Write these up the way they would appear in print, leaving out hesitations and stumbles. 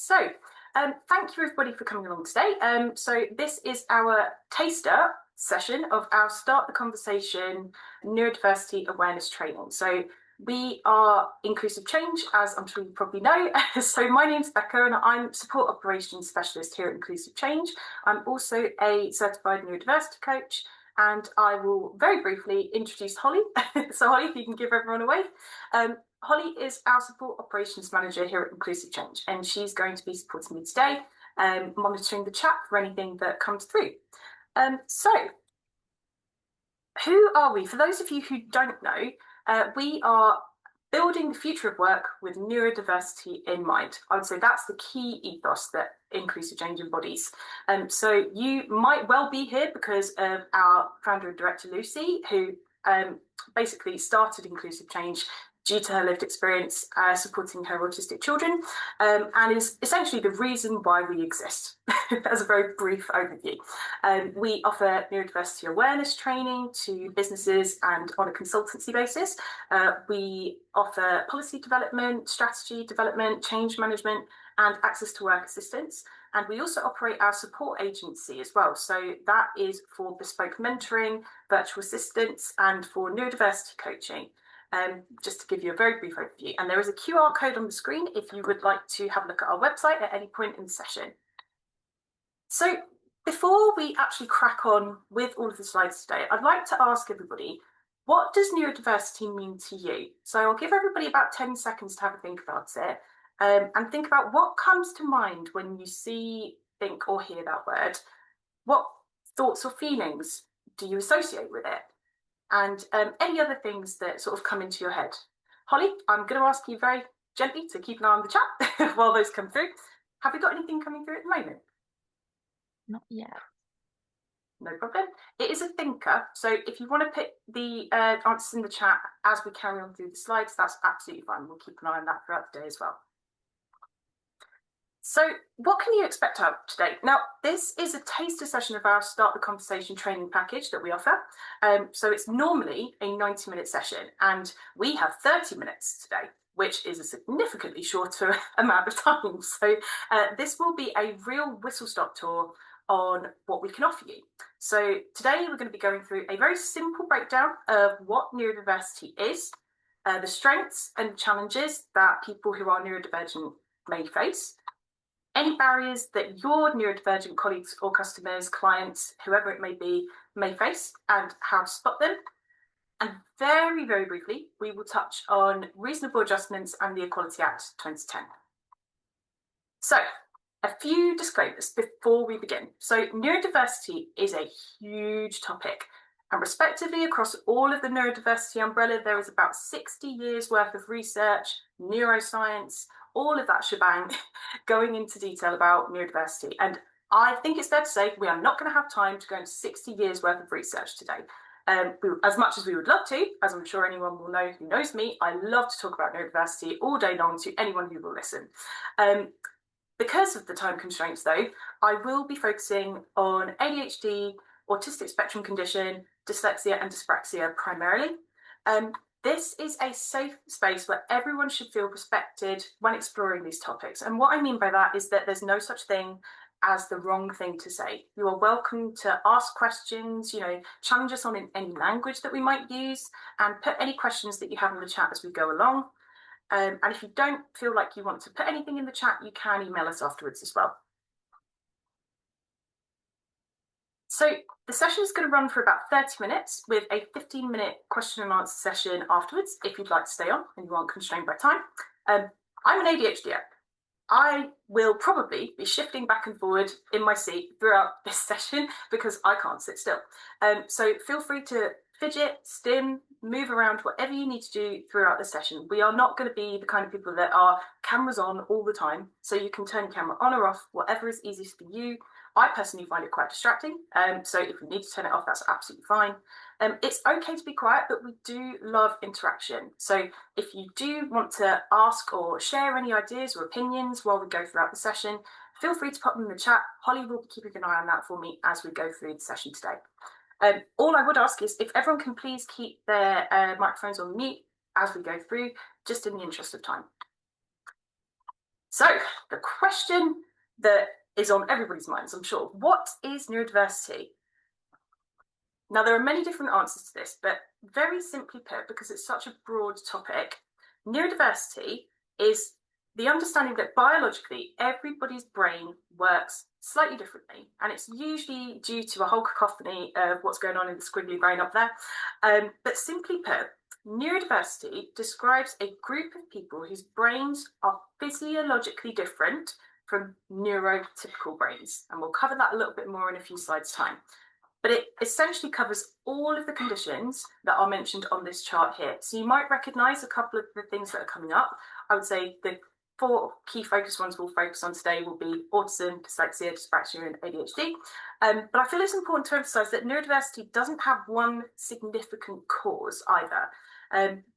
Thank you everybody for coming along today. So this is our taster session of our Start the Conversation Neurodiversity Awareness Training. So we are Inclusive Change, as I'm sure you probably know. So my name's Becca and I'm Support Operations Specialist here at Inclusive Change. I'm also a Certified Neurodiversity Coach, and I will very briefly introduce Holly. So Holly, if you can give everyone a wave. Holly is our Support Operations Manager here at Inclusive Change, and she's going to be supporting me today, monitoring the chat for anything that comes through. So, who are we? For those of you who don't know, we are building the future of work with neurodiversity in mind. I would say that's the key ethos that Inclusive Change embodies. So you might well be here because of our founder and director, Lucy, who basically started Inclusive Change due to her lived experience supporting her autistic children, and is essentially the reason why we exist. That's a very brief overview. We offer neurodiversity awareness training to businesses and on a consultancy basis. We offer policy development, strategy development, change management, and access to work assistance. And we also operate our support agency as well. So that is for bespoke mentoring, virtual assistance, and for neurodiversity coaching. Just to give you a very brief overview. And there is a QR code on the screen if you would like to have a look at our website at any point in the session. So before we actually crack on with all of the slides today, I'd like to ask everybody, what does neurodiversity mean to you? So I'll give everybody about 10 seconds to have a think about it, and think about what comes to mind when you see, think, or hear that word. What thoughts or feelings do you associate with it? And any other things that sort of come into your head. Holly, I'm going to ask you very gently to keep an eye on the chat while those come through. Have we got anything coming through at the moment? Not yet. No problem. It is a thinker, so if you want to put the answers in the chat as we carry on through the slides, that's absolutely fine. We'll keep an eye on that throughout the day as well. So what can you expect out today? Now, this is a taster session of our Start the Conversation training package that we offer. So it's normally a 90-minute session, and we have 30 minutes today, which is a significantly shorter amount of time. So this will be a real whistle-stop tour on what we can offer you. So today we're going to be going through a very simple breakdown of what neurodiversity is, the strengths and challenges that people who are neurodivergent may face, any barriers that your neurodivergent colleagues or customers, clients, whoever it may be, may face, and how to spot them. And very, very briefly, we will touch on reasonable adjustments and the Equality Act 2010. So, a few disclaimers before we begin. So, neurodiversity is a huge topic, and respectively across all of the neurodiversity umbrella, there is about 60 years worth of research, neuroscience, all of that shebang going into detail about neurodiversity. And I think it's fair to say we are not going to have time to go into 60 years worth of research today. As much as we would love to, as I'm sure anyone will know who knows me, I love to talk about neurodiversity all day long to anyone who will listen. Because of the time constraints though, I will be focusing on ADHD, autistic spectrum condition, dyslexia and dyspraxia primarily. This is a safe space where everyone should feel respected when exploring these topics. And what I mean by that is that there's no such thing as the wrong thing to say. You are welcome to ask questions, challenge us on any language that we might use, and put any questions that you have in the chat as we go along. And if you don't feel like you want to put anything in the chat, you can email us afterwards as well. So the session is going to run for about 30 minutes with a 15-minute question and answer session afterwards, if you'd like to stay on and you aren't constrained by time. I'm an ADHDer. I will probably be shifting back and forward in my seat throughout this session because I can't sit still. So feel free to fidget, stim, move around, whatever you need to do throughout the session. We are not going to be the kind of people that are cameras on all the time, so you can turn your camera on or off, whatever is easiest for you. I personally find it quite distracting, so if you need to turn it off, that's absolutely fine. It's okay to be quiet, but we do love interaction. So if you do want to ask or share any ideas or opinions while we go throughout the session, feel free to pop them in the chat. Holly will be keeping an eye on that for me as we go through the session today. All I would ask is if everyone can please keep their microphones on mute as we go through, just in the interest of time. So the question that is on everybody's minds, I'm sure, what is neurodiversity? Now, there are many different answers to this, but very simply put, because it's such a broad topic, neurodiversity is the understanding that biologically everybody's brain works slightly differently, and it's usually due to a whole cacophony of what's going on in the squiggly brain up there. But simply put, neurodiversity describes a group of people whose brains are physiologically different from neurotypical brains, and we'll cover that a little bit more in a few slides' time. But it essentially covers all of the conditions that are mentioned on this chart here. So you might recognise a couple of the things that are coming up. I would say the 4 key focus ones we'll focus on today will be autism, dyslexia, dyspraxia, and ADHD. But I feel it's important to emphasise that neurodiversity doesn't have one significant cause either.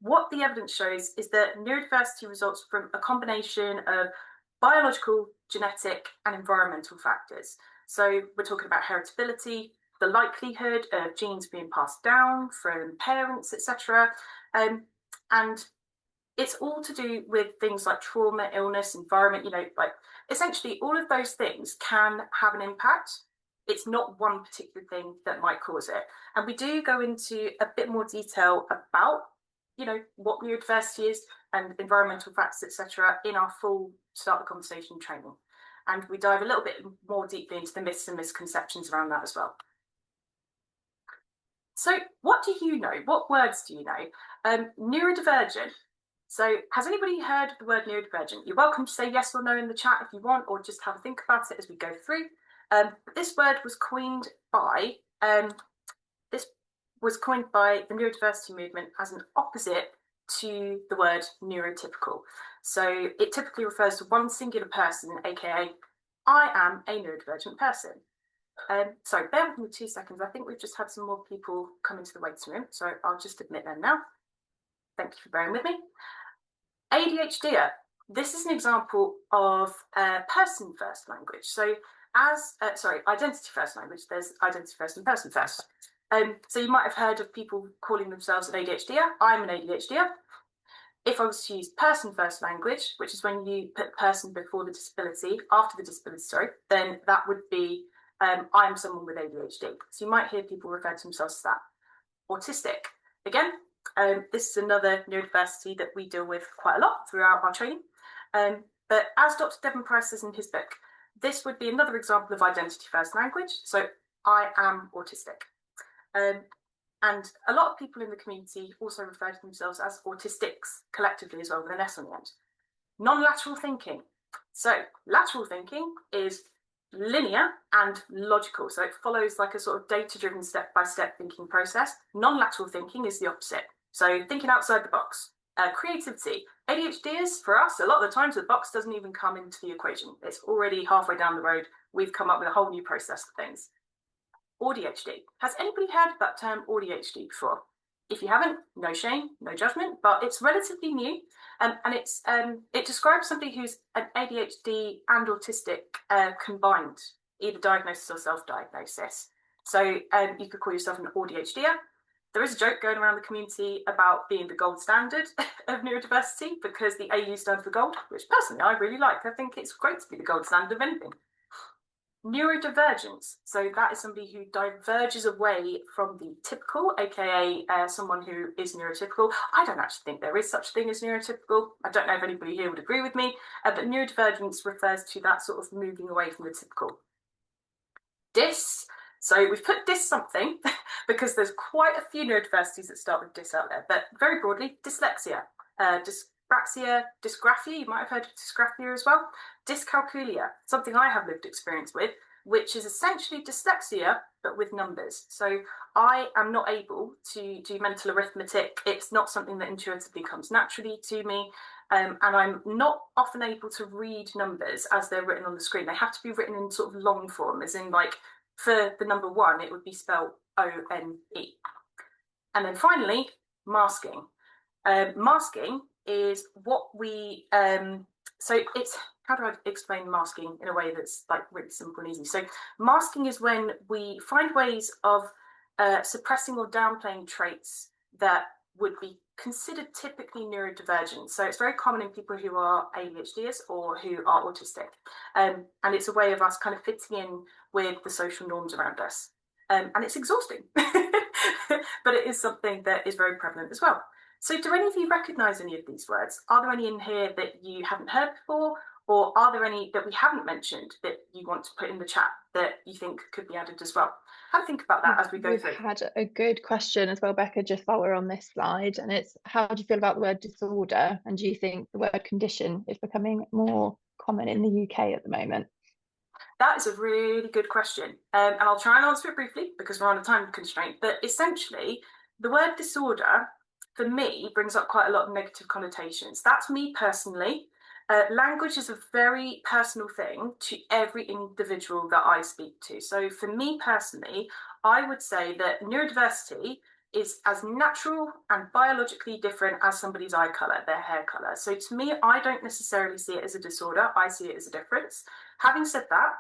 What the evidence shows is that neurodiversity results from a combination of biological, genetic, and environmental factors. So we're talking about heritability, the likelihood of genes being passed down from parents, etc. And it's all to do with things like trauma, illness, environment, like essentially all of those things can have an impact. It's not one particular thing that might cause it. And we do go into a bit more detail about, what neurodiversity is and environmental factors, etc. in our full Start the Conversation training. And we dive a little bit more deeply into the myths and misconceptions around that as well. So what do you know? What words do you know? Neurodivergent. So has anybody heard of the word neurodivergent? You're welcome to say yes or no in the chat if you want, or just have a think about it as we go through. This word was coined by the neurodiversity movement as an opposite to the word neurotypical. So it typically refers to one singular person, aka I am a neurodivergent person. Sorry, bear with me 2 seconds. I think we've just had some more people come into the waiting room, so I'll just admit them now. Thank you for bearing with me. ADHD. This is an example of person first language. So identity first language. There's identity first and person first. So you might have heard of people calling themselves an ADHDer. I'm an ADHDer. If I was to use person first language, which is when you put person before the disability, after the disability, sorry, then that would be I'm someone with ADHD. So you might hear people refer to themselves as that. Autistic. Again, this is another neurodiversity that we deal with quite a lot throughout our training. But as Dr. Devon Price says in his book, this would be another example of identity first language. So I am autistic. And a lot of people in the community also refer to themselves as autistics collectively as well, with an S on the end. Non-lateral thinking. So lateral thinking is linear and logical. So it follows like a sort of data-driven step-by-step thinking process. Non-lateral thinking is the opposite. So thinking outside the box. Creativity. ADHD is, for us, a lot of the times the box doesn't even come into the equation. It's already halfway down the road. We've come up with a whole new process for things. ADHD. Has anybody heard of that term ADHD before? If you haven't, no shame, no judgment, but it's relatively new. And it describes somebody who's an ADHD and autistic combined, either diagnosis or self-diagnosis. So you could call yourself an ADHDer. There is a joke going around the community about being the gold standard of neurodiversity because the AU stands for gold, which personally I really like. I think it's great to be the gold standard of anything. Neurodivergence. So that is somebody who diverges away from the typical, aka someone who is neurotypical. I don't actually think there is such a thing as neurotypical. I don't know if anybody here would agree with me, but neurodivergence refers to that sort of moving away from the typical. Dys. So we've put dys something because there's quite a few neurodiversities that start with dys out there, but very broadly, dyslexia, dyspraxia, dysgraphia, you might have heard of dysgraphia as well. Dyscalculia, something I have lived experience with, which is essentially dyslexia, but with numbers. So I am not able to do mental arithmetic. It's not something that intuitively comes naturally to me. And I'm not often able to read numbers as they're written on the screen. They have to be written in sort of long form, as in like for the number 1, it would be spelled O-N-E. And then finally, masking. Masking is what we, so it's, how do I explain masking in a way that's like really simple and easy? So masking is when we find ways of suppressing or downplaying traits that would be considered typically neurodivergent. So it's very common in people who are ADHDers or who are autistic. And it's a way of us kind of fitting in with the social norms around us. And it's exhausting, but it is something that is very prevalent as well. So do any of you recognise any of these words? Are there any in here that you haven't heard before? Or are there any that we haven't mentioned that you want to put in the chat that you think could be added as well? Have a think about that as we go through. We've had a good question as well, Becca, just while we're on this slide, and it's, how do you feel about the word disorder, and do you think the word condition is becoming more common in the UK at the moment? That is a really good question, and I'll try and answer it briefly because we're on a time constraint. But essentially, the word disorder, for me, brings up quite a lot of negative connotations. That's me personally. Language is a very personal thing to every individual that I speak to. So for me personally, I would say that neurodiversity is as natural and biologically different as somebody's eye colour, their hair colour. So to me, I don't necessarily see it as a disorder. I see it as a difference. Having said that,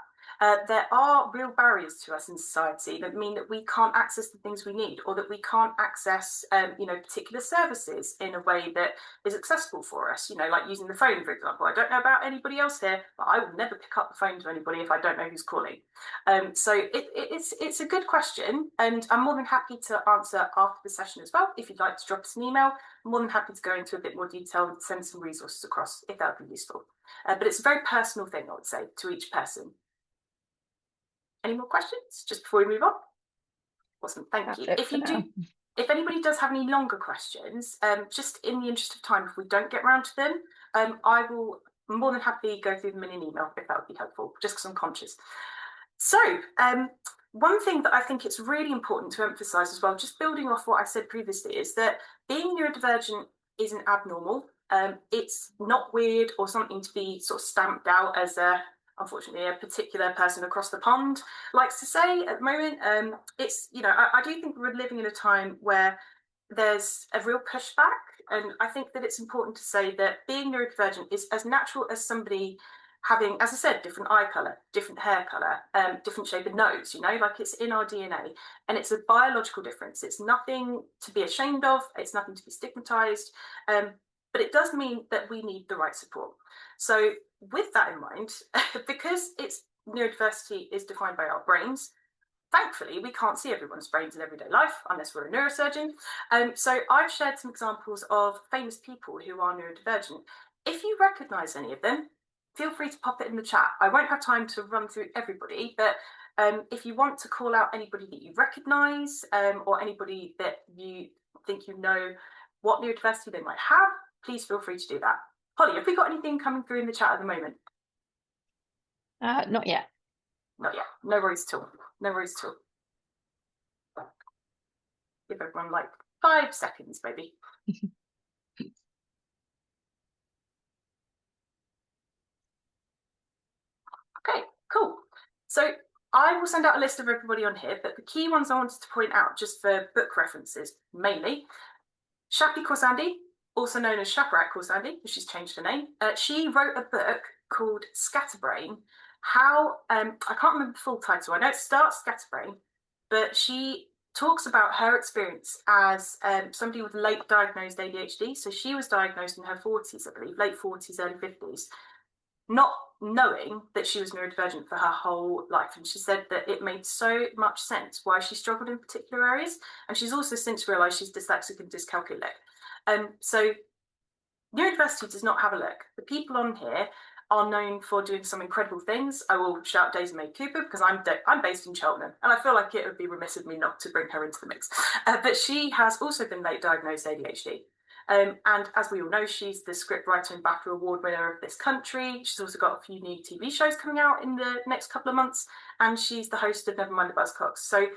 there are real barriers to us in society that mean that we can't access the things we need, or that we can't access, particular services in a way that is accessible for us. Like using the phone, for example. I don't know about anybody else here, but I will never pick up the phone to anybody if I don't know who's calling. So it's a good question, and I'm more than happy to answer after the session as well. If you'd like to drop us an email, I'm more than happy to go into a bit more detail and send some resources across if that would be useful. But it's a very personal thing, I would say, to each person. Any more questions just before we move on? Awesome, thank you. If anybody does have any longer questions, just in the interest of time, if we don't get around to them, I will more than happily go through them in an email if that would be helpful, just because I'm conscious. So one thing that I think it's really important to emphasise as well, just building off what I said previously, is that being neurodivergent isn't abnormal. It's not weird or something to be sort of stamped out as unfortunately a particular person across the pond likes to say at the moment. It's, I do think we're living in a time where there's a real pushback, and I think that it's important to say that being neurodivergent is as natural as somebody having, as I said, different eye colour, different hair colour, different shape of nose, like it's in our DNA, and it's a biological difference. It's nothing to be ashamed of, it's nothing to be stigmatised, but it does mean that we need the right support. So with that in mind, because neurodiversity is defined by our brains, thankfully, we can't see everyone's brains in everyday life unless we're a neurosurgeon. So I've shared some examples of famous people who are neurodivergent. If you recognise any of them, feel free to pop it in the chat. I won't have time to run through everybody, but if you want to call out anybody that you recognise, or anybody that you think what neurodiversity they might have, please feel free to do that. Holly, have we got anything coming through in the chat at the moment? Not yet. Not yet. No worries at all. No worries at all. Give everyone like 5 seconds, maybe. Okay, cool. So I will send out a list of everybody on here, but the key ones I wanted to point out just for book references, mainly, Shappi Khorsandi, also known as Shaparak Khorsandi, because she's changed her name. She wrote a book called Scatterbrain. I can't remember the full title. I know it starts Scatterbrain, but she talks about her experience as somebody with late diagnosed ADHD. So she was diagnosed in her 40s, I believe, late 40s, early 50s, not knowing that she was neurodivergent for her whole life. And she said that it made so much sense why she struggled in particular areas. And she's also since realised she's dyslexic and dyscalculic. So neurodiversity does not have a look. The people on here are known for doing some incredible things. I will shout Daisy May Cooper because I'm based in Cheltenham, and I feel like it would be remiss of me not to bring her into the mix. But she has also been late diagnosed ADHD. And as we all know, she's the scriptwriter and BAFTA Award winner of this country. She's also got a few new TV shows coming out in the next couple of months, and she's the host of Nevermind the Buzzcocks. So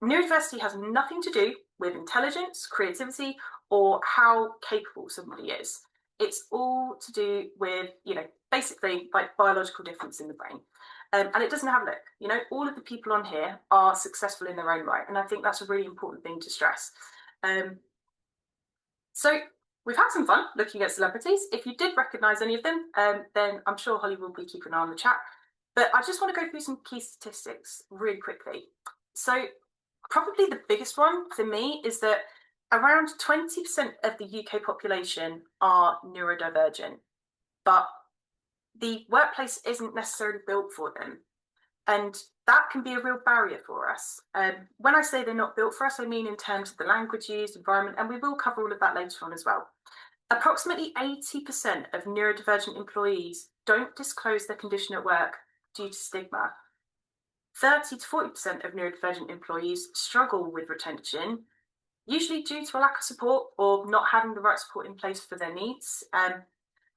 neurodiversity has nothing to do with intelligence, creativity, or how capable somebody is. It's all to do with, basically like biological difference in the brain. And it doesn't have a look. All of the people on here are successful in their own right. And I think that's a really important thing to stress. So we've had some fun looking at celebrities. If you did recognise any of them, then I'm sure Holly will be keeping an eye on the chat. But I just want to go through some key statistics really quickly. So probably the biggest one for me is that around 20% of the UK population are neurodivergent, but the workplace isn't necessarily built for them. And that can be a real barrier for us. When I say they're not built for us, I mean in terms of the language used, environment, and we will cover all of that later on as well. Approximately 80% of neurodivergent employees don't disclose their condition at work due to stigma. 30 to 40% of neurodivergent employees struggle with retention, usually due to a lack of support or not having the right support in place for their needs.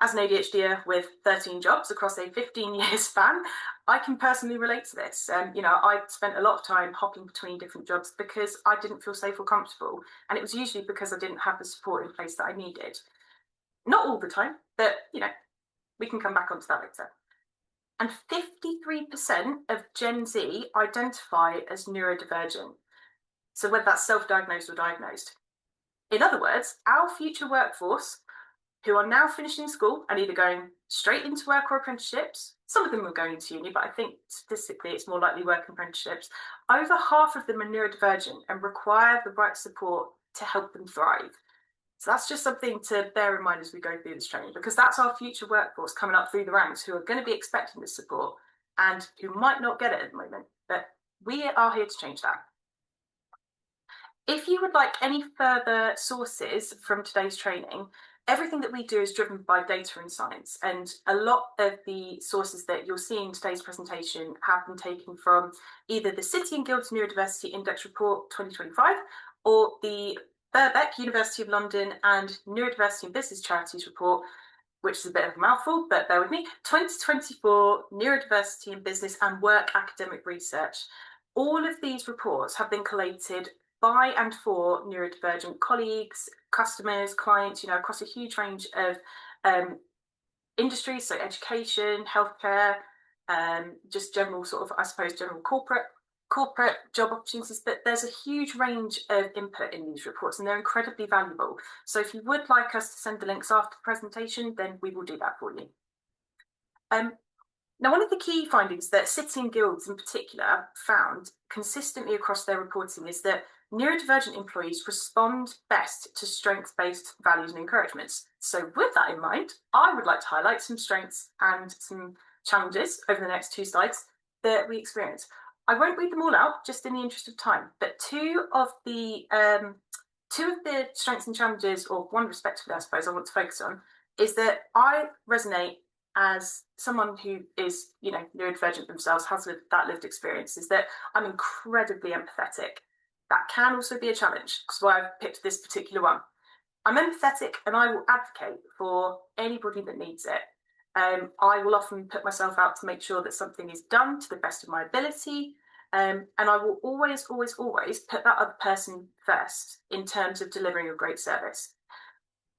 As an ADHDer with 13 jobs across a 15-year span, I can personally relate to this. I spent a lot of time hopping between different jobs because I didn't feel safe or comfortable. And it was usually because I didn't have the support in place that I needed. Not all the time, but, we can come back onto that later. And 53% of Gen Z identify as neurodivergent. So whether that's self-diagnosed or diagnosed. In other words, our future workforce, who are now finishing school and either going straight into work or apprenticeships, some of them are going into uni, but I think statistically it's more likely work apprenticeships, over half of them are neurodivergent and require the right support to help them thrive. So that's just something to bear in mind as we go through this training, because that's our future workforce coming up through the ranks who are going to be expecting this support and who might not get it at the moment. But we are here to change that. If you would like any further sources from today's training, everything that we do is driven by data and science, and a lot of the sources that you'll see in today's presentation have been taken from either the City and Guilds Neurodiversity Index Report 2025 or the Birkbeck, University of London and Neurodiversity and Business Charities Report, which is a bit of a mouthful, but bear with me, 2024 Neurodiversity in Business and Work Academic Research. All of these reports have been collated by and for neurodivergent colleagues, customers, clients, across a huge range of industries, so education, healthcare, just general sort of, I suppose, general corporate job opportunities. But there's a huge range of input in these reports and they're incredibly valuable. So if you would like us to send the links after the presentation, then we will do that for you. Now, one of the key findings that City and Guilds in particular found consistently across their reporting is that neurodivergent employees respond best to strengths-based values and encouragements. So with that in mind, I would like to highlight some strengths and some challenges over the next 2 slides that we experience. I won't read them all out, just in the interest of time, but two of the strengths and challenges, or one respectively, I suppose, I want to focus on, is that I resonate as someone who is, neurodivergent themselves, has that lived experience, is that I'm incredibly empathetic. That can also be a challenge, because why I've picked this particular one. I'm empathetic and I will advocate for anybody that needs it. I will often put myself out to make sure that something is done to the best of my ability. And I will always put that other person first in terms of delivering a great service.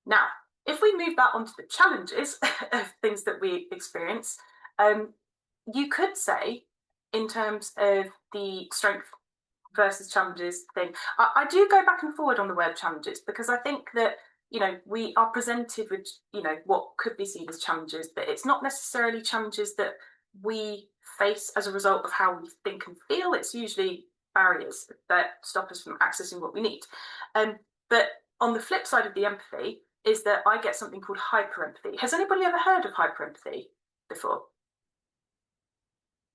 Now, if we move that onto the challenges of things that we experience, you could say in terms of the strength versus challenges thing, I do go back and forward on the word challenges, because I think that, we are presented with, what could be seen as challenges, but it's not necessarily challenges that we face as a result of how we think and feel. It's usually barriers that stop us from accessing what we need. But on the flip side of the empathy is that I get something called hyperempathy. Has anybody ever heard of hyperempathy before?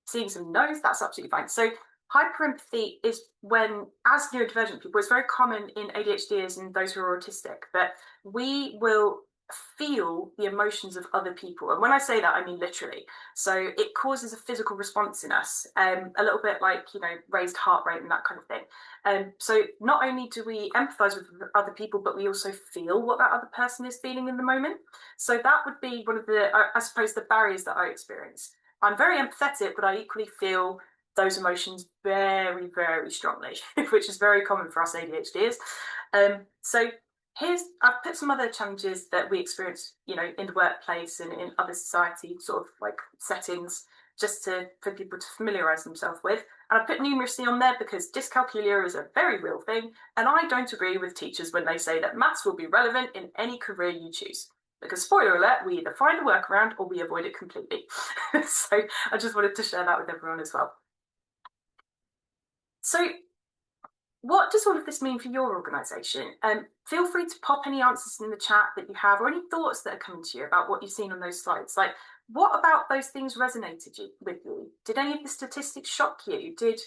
Seeing some no's, that's absolutely fine. So hyperempathy is when, as neurodivergent people, it's very common in ADHDers and those who are autistic, that we will feel the emotions of other people. And when I say that, I mean literally. So it causes a physical response in us, a little bit like, raised heart rate and that kind of thing. So not only do we empathize with other people, but we also feel what that other person is feeling in the moment. So that would be one of the, I suppose, the barriers that I experience. I'm very empathetic, but I equally feel those emotions very, very strongly, which is very common for us ADHDers. So I've put some other challenges that we experience, in the workplace and in other society sort of like settings, just for people to familiarise themselves with. And I put numeracy on there because dyscalculia is a very real thing, and I don't agree with teachers when they say that maths will be relevant in any career you choose. Because spoiler alert, we either find a workaround or we avoid it completely. So I just wanted to share that with everyone as well. So what does all of this mean for your organisation? Feel free to pop any answers in the chat that you have, or any thoughts that are coming to you about what you've seen on those slides. Like, what about those things resonated with you? Did any of the statistics shock you? Did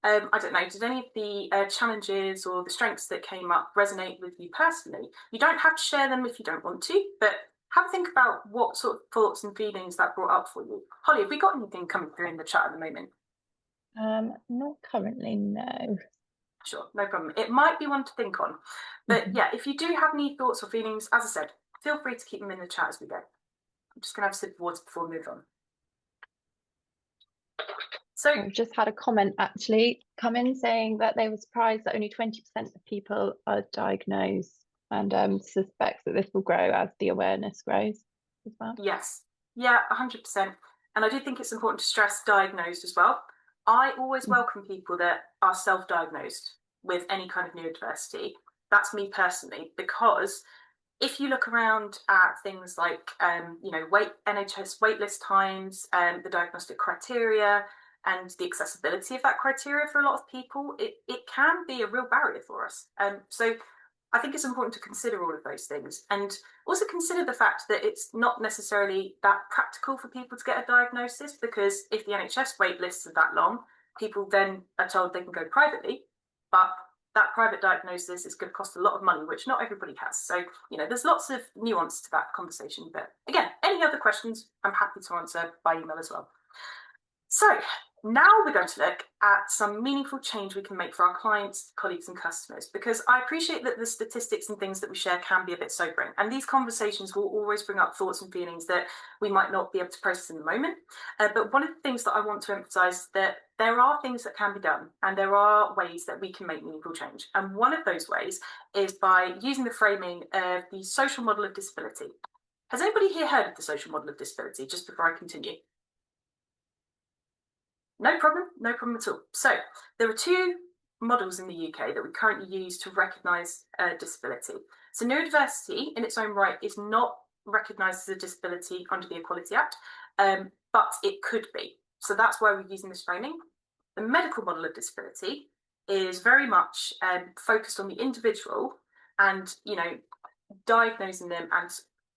I don't know, did any of the challenges or the strengths that came up resonate with you personally? You don't have to share them if you don't want to, but have a think about what sort of thoughts and feelings that brought up for you. Holly, have we got anything coming through in the chat at the moment? Not currently, no. Sure, no problem. It might be one to think on. But yeah, if you do have any thoughts or feelings, as I said, feel free to keep them in the chat as we go. I'm just going to have a sip of water before we move on. So I've just had a comment actually come in saying that they were surprised that only 20% of people are diagnosed, and suspects that this will grow as the awareness grows as well. yes, yeah, 100%. And I do think it's important to stress diagnosed as well. I always welcome people that are self-diagnosed with any kind of neurodiversity. That's me personally, because if you look around at things like, NHS waitlist times, the diagnostic criteria, and the accessibility of that criteria for a lot of people, it can be a real barrier for us. So I think it's important to consider all of those things, and also consider the fact that it's not necessarily that practical for people to get a diagnosis, because if the NHS wait lists are that long, people then are told they can go privately, but that private diagnosis is going to cost a lot of money, which not everybody has. So, there's lots of nuance to that conversation. But again, any other questions, I'm happy to answer by email as well. So now we're going to look at some meaningful change we can make for our clients, colleagues, and customers, because I appreciate that the statistics and things that we share can be a bit sobering, and these conversations will always bring up thoughts and feelings that we might not be able to process in the moment. But one of the things that I want to emphasize is that there are things that can be done, and there are ways that we can make meaningful change. And one of those ways is by using the framing of the social model of disability. Has anybody here heard of the social model of disability, just before I continue? No problem at all. So there are two models in the UK that we currently use to recognise disability. So neurodiversity in its own right is not recognised as a disability under the Equality Act, but it could be. So that's why we're using this framing. The medical model of disability is very much focused on the individual and, diagnosing them and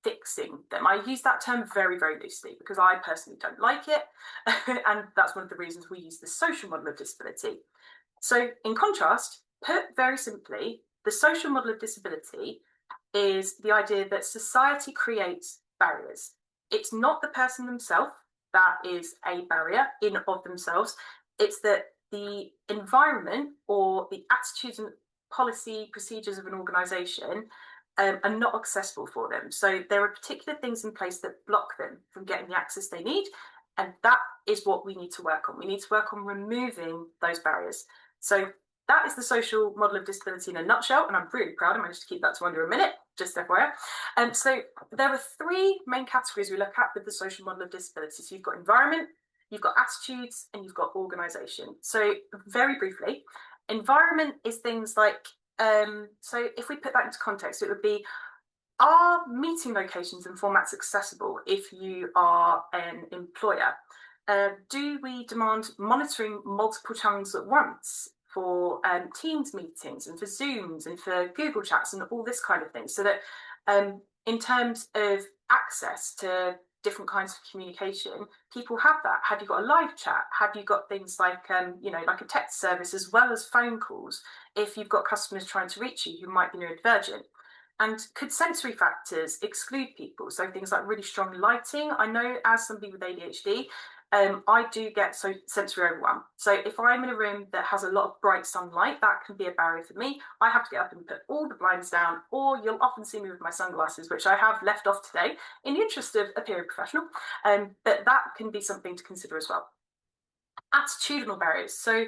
fixing them. I use that term very, very loosely because I personally don't like it. And that's one of the reasons we use the social model of disability. So in contrast, put very simply, the social model of disability is the idea that society creates barriers. It's not the person themselves that is a barrier in of themselves. It's that the environment or the attitudes and policy procedures of an organisation are not accessible for them. So there are particular things in place that block them from getting the access they need. And that is what we need to work on. We need to work on removing those barriers. So that is the social model of disability in a nutshell. And I'm really proud I managed to keep that to under a minute, just FYI. So there are three main categories we look at with the social model of disability. So you've got environment, you've got attitudes, and you've got organisation. So very briefly, environment is things like, so if we put that into context, it would be, are meeting locations and formats accessible if you are an employer? Do we demand monitoring multiple channels at once for Teams meetings and for Zooms and for Google Chats and all this kind of thing? So that in terms of access to different kinds of communication, people have that. Have you got a live chat? Have you got things like, like a text service as well as phone calls if you've got customers trying to reach you who might be neurodivergent? And could sensory factors exclude people? So things like really strong lighting. I know as somebody with ADHD, I do get sensory overwhelm. So if I'm in a room that has a lot of bright sunlight, that can be a barrier for me. I have to get up and put all the blinds down, or you'll often see me with my sunglasses, which I have left off today in the interest of appearing professional. But that can be something to consider as well. Attitudinal barriers. So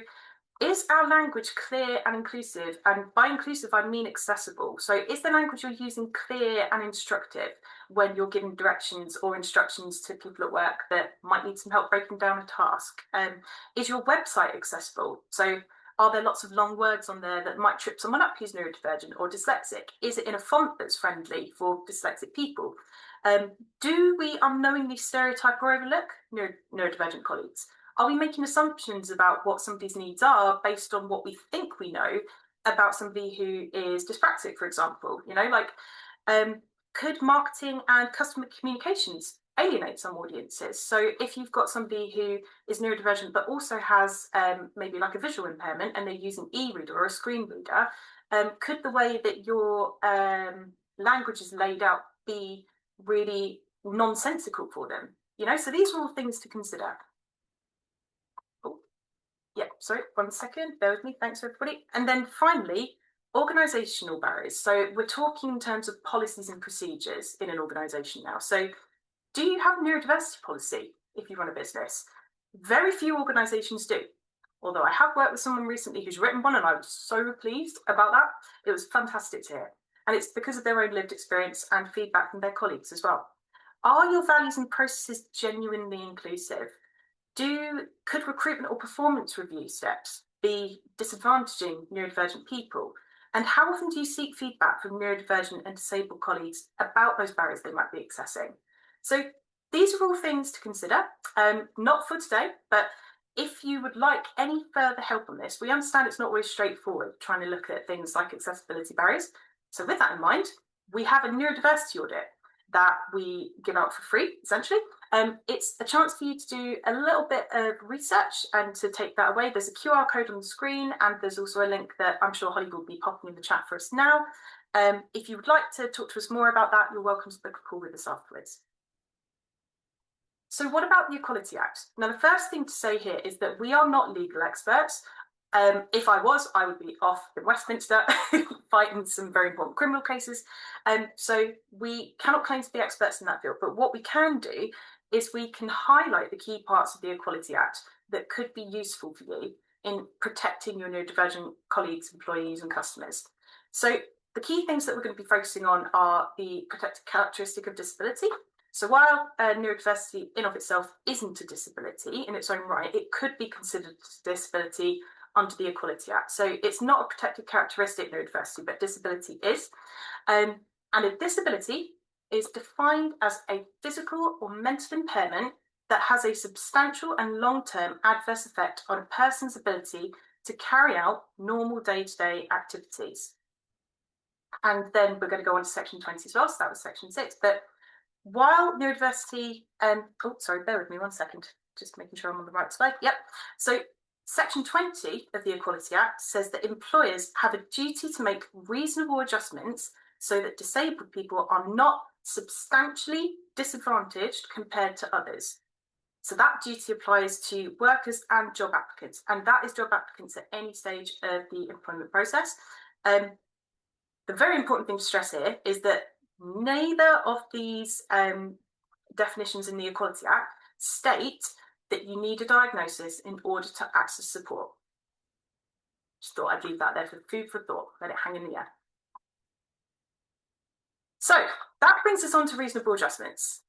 is our language clear and inclusive? And by inclusive, I mean accessible. So is the language you're using clear and instructive when you're giving directions or instructions to people at work that might need some help breaking down a task? Is your website accessible? So are there lots of long words on there that might trip someone up who's neurodivergent or dyslexic? Is it in a font that's friendly for dyslexic people? Do we unknowingly stereotype or overlook neurodivergent colleagues? Are we making assumptions about what somebody's needs are based on what we think we know about somebody who is dyspraxic, for example? You know, like, could marketing and customer communications alienate some audiences? So if you've got somebody who is neurodivergent but also has maybe like a visual impairment and they're using e-reader or a screen reader, could the way that your language is laid out be really nonsensical for them? You know, so these are all things to consider. Oh, yeah, sorry, 1 second, bear with me, thanks everybody. And then finally, organisational barriers. So we're talking in terms of policies and procedures in an organisation now. So do you have a neurodiversity policy if you run a business? Very few organisations do. Although I have worked with someone recently who's written one and I was so pleased about that. It was fantastic to hear. And it's because of their own lived experience and feedback from their colleagues as well. Are your values and processes genuinely inclusive? Could recruitment or performance review steps be disadvantaging neurodivergent people? And how often do you seek feedback from neurodivergent and disabled colleagues about those barriers they might be accessing? So these are all things to consider, not for today, but if you would like any further help on this, we understand it's not always straightforward trying to look at things like accessibility barriers. So with that in mind, we have a neurodiversity audit that we give out for free, essentially. It's a chance for you to do a little bit of research and to take that away. There's a QR code on the screen, and there's also a link that I'm sure Holly will be popping in the chat for us now. If you would like to talk to us more about that, you're welcome to book a call with us afterwards. So what about the Equality Act? Now, the first thing to say here is that we are not legal experts. If I was, I would be off in Westminster fighting some very important criminal cases. So we cannot claim to be experts in that field. But what we can do is we can highlight the key parts of the Equality Act that could be useful for you in protecting your neurodivergent colleagues, employees, and customers. So the key things that we're going to be focusing on are the protected characteristic of disability. So while neurodiversity in of itself isn't a disability in its own right, it could be considered a disability under the Equality Act. So it's not a protected characteristic, neurodiversity, but disability is. And a disability is defined as a physical or mental impairment that has a substantial and long-term adverse effect on a person's ability to carry out normal day-to-day activities. And then we're going to go on to section 20 as well, so that was section 6. But while neurodiversity, oh, sorry, bear with me 1 second, just making sure I'm on the right slide. Yep. So section 20 of the Equality Act says that employers have a duty to make reasonable adjustments so that disabled people are not substantially disadvantaged compared to others. So that duty applies to workers and job applicants, and that is job applicants at any stage of the employment process. The very important thing to stress here is that neither of these definitions in the Equality Act state that you need a diagnosis in order to access support. Just thought I'd leave that there for food for thought, let it hang in the air. So that brings us on to reasonable adjustments.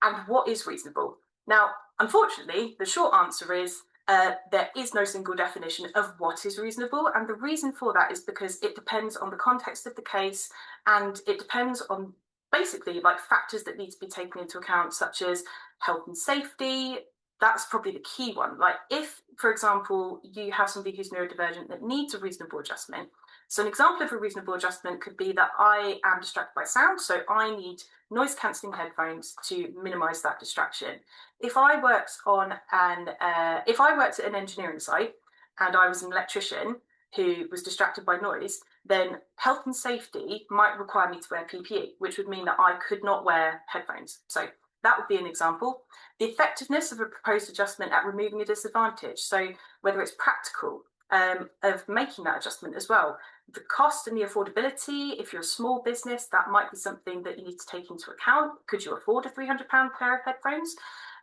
And what is reasonable? Now, unfortunately, the short answer is there is no single definition of what is reasonable. And the reason for that is because it depends on the context of the case, and it depends on basically like factors that need to be taken into account, such as health and safety. That's probably the key one. Like if, for example, you have somebody who's neurodivergent that needs a reasonable adjustment. So an example of a reasonable adjustment could be that I am distracted by sound, so I need noise cancelling headphones to minimise that distraction. If I worked at an engineering site and I was an electrician who was distracted by noise, then health and safety might require me to wear PPE, which would mean that I could not wear headphones. So that would be an example. The effectiveness of a proposed adjustment at removing a disadvantage. So whether it's practical of making that adjustment as well. The cost and the affordability, if you're a small business, that might be something that you need to take into account. Could you afford a £300 pair of headphones?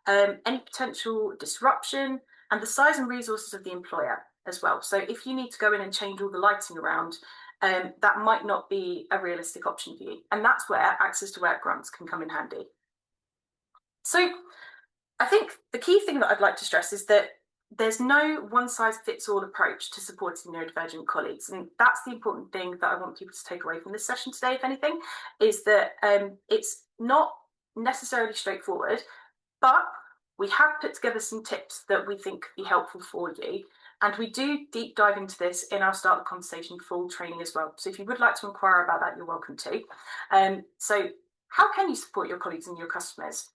Any potential disruption, and the size and resources of the employer as well. So if you need to go in and change all the lighting around, that might not be a realistic option for you. And that's where access to work grants can come in handy. So I think the key thing that I'd like to stress is that there's no one-size-fits-all approach to supporting neurodivergent colleagues. And that's the important thing that I want people to take away from this session today, if anything, is that it's not necessarily straightforward, but we have put together some tips that we think could be helpful for you. And we do deep dive into this in our Start the Conversation full training as well. So if you would like to inquire about that, you're welcome to. So how can you support your colleagues and your customers?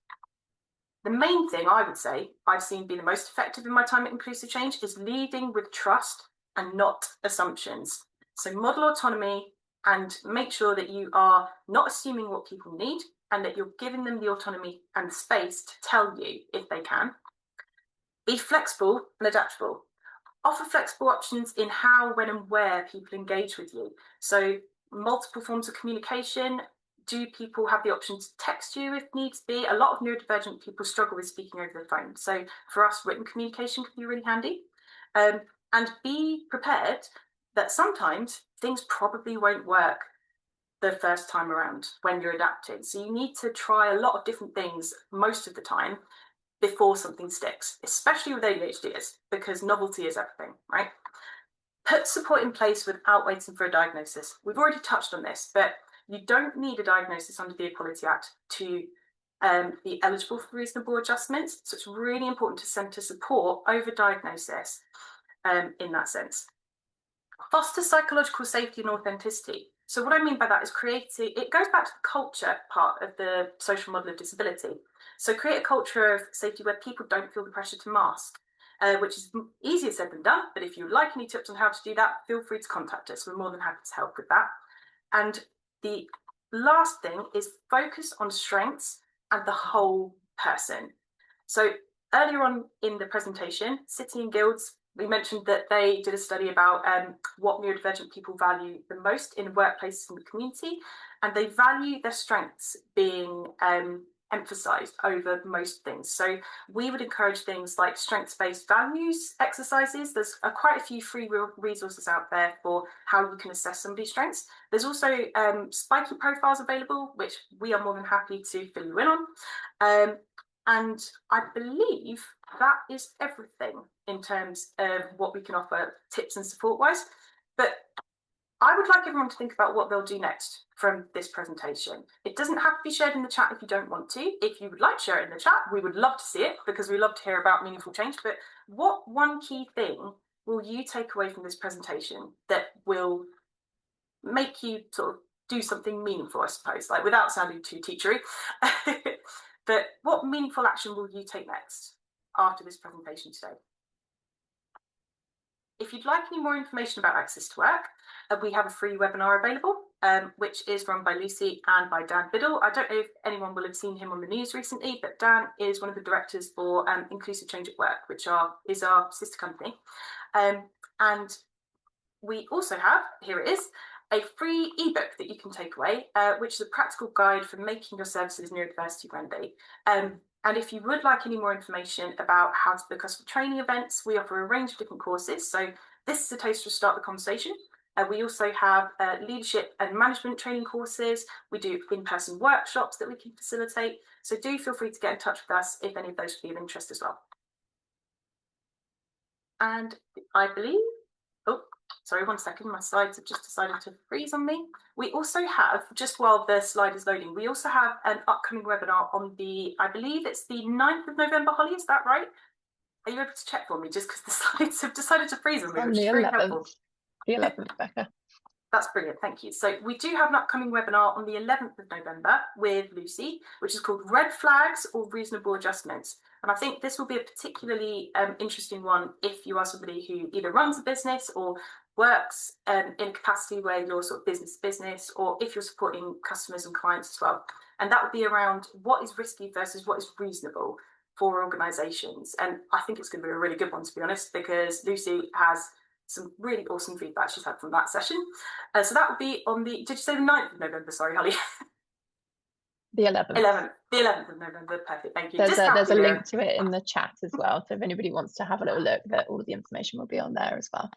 The main thing I would say I've seen be the most effective in my time at Inclusive Change is leading with trust and not assumptions. So model autonomy and make sure that you are not assuming what people need and that you're giving them the autonomy and the space to tell you if they can. Be flexible and adaptable. Offer flexible options in how, when and where people engage with you. So multiple forms of communication. Do people have the option to text you if needs be? A lot of neurodivergent people struggle with speaking over the phone. So for us, written communication can be really handy. And be prepared that sometimes things probably won't work the first time around when you're adapting. So you need to try a lot of different things most of the time before something sticks, especially with ADHDers, because novelty is everything, right? Put support in place without waiting for a diagnosis. We've already touched on this, but you don't need a diagnosis under the Equality Act to be eligible for reasonable adjustments. So it's really important to centre support over diagnosis in that sense. Foster psychological safety and authenticity. So what I mean by that is creating, it goes back to the culture part of the social model of disability. So create a culture of safety where people don't feel the pressure to mask, which is easier said than done. But if you would like any tips on how to do that, feel free to contact us. We're more than happy to help with that. And the last thing is focus on strengths and the whole person. So earlier on in the presentation, City and Guilds, we mentioned that they did a study about what neurodivergent people value the most in workplaces in the community, and they value their strengths being emphasised over most things. So we would encourage things like strengths-based values exercises. There's quite a few free resources out there for how you can assess somebody's strengths. There's also spiky profiles available, which we are more than happy to fill you in on. And I believe that is everything in terms of what we can offer tips and support wise. But I would like everyone to think about what they'll do next from this presentation. It doesn't have to be shared in the chat if you don't want to. If you would like to share it in the chat, we would love to see it because we love to hear about meaningful change. But what one key thing will you take away from this presentation that will make you sort of do something meaningful, I suppose, like without sounding too teachery? But what meaningful action will you take next after this presentation today? If you'd like any more information about Access to Work, we have a free webinar available, which is run by Lucy and by Dan Biddle. I don't know if anyone will have seen him on the news recently, but Dan is one of the directors for Inclusive Change at Work, which is our sister company. And we also have, here it is, a free ebook that you can take away, which is a practical guide for making your services neurodiversity friendly. And if you would like any more information about how to book us for training events, we offer a range of different courses. So this is a taster to start the conversation. We also have leadership and management training courses. We do in-person workshops that we can facilitate. So do feel free to get in touch with us if any of those would be of interest as well. And I believe, oh, sorry, 1 second, my slides have just decided to freeze on me. We also have, just while the slide is loading, we also have an upcoming webinar on the, I believe it's the 9th of November, Holly, is that right? Are you able to check for me just because the slides have decided to freeze on me, which is very helpful. The 11th, Becca. That's brilliant, thank you. So we do have an upcoming webinar on the 11th of November with Lucy, which is called Red Flags or Reasonable Adjustments. And I think this will be a particularly interesting one if you are somebody who either runs a business or works in a capacity where you're sort of business to business, or if you're supporting customers and clients as well. And that would be around what is risky versus what is reasonable for organisations. And I think it's going to be a really good one, to be honest, because Lucy has some really awesome feedback she's had from that session. So that would be on the, did you say the 9th of November? Sorry, Holly. The 11th. The 11th of November, perfect, thank you. There's a link to it in the chat as well. So if anybody wants to have a little look, that all of the information will be on there as well.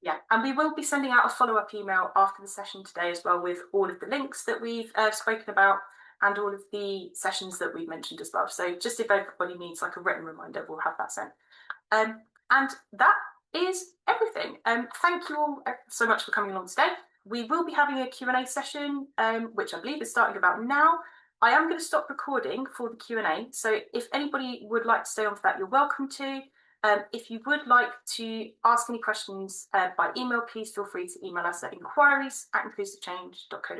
Yeah, and we will be sending out a follow-up email after the session today as well with all of the links that we've spoken about and all of the sessions that we've mentioned as well. So just if everybody needs like a written reminder, we'll have that sent. And that is everything. Thank you all so much for coming along today. We will be having a Q&A session, which I believe is starting about now. I am going to stop recording for the Q&A. So if anybody would like to stay on for that, you're welcome to. If you would like to ask any questions by email, please feel free to email us at inquiries@inclusivechange.co.uk.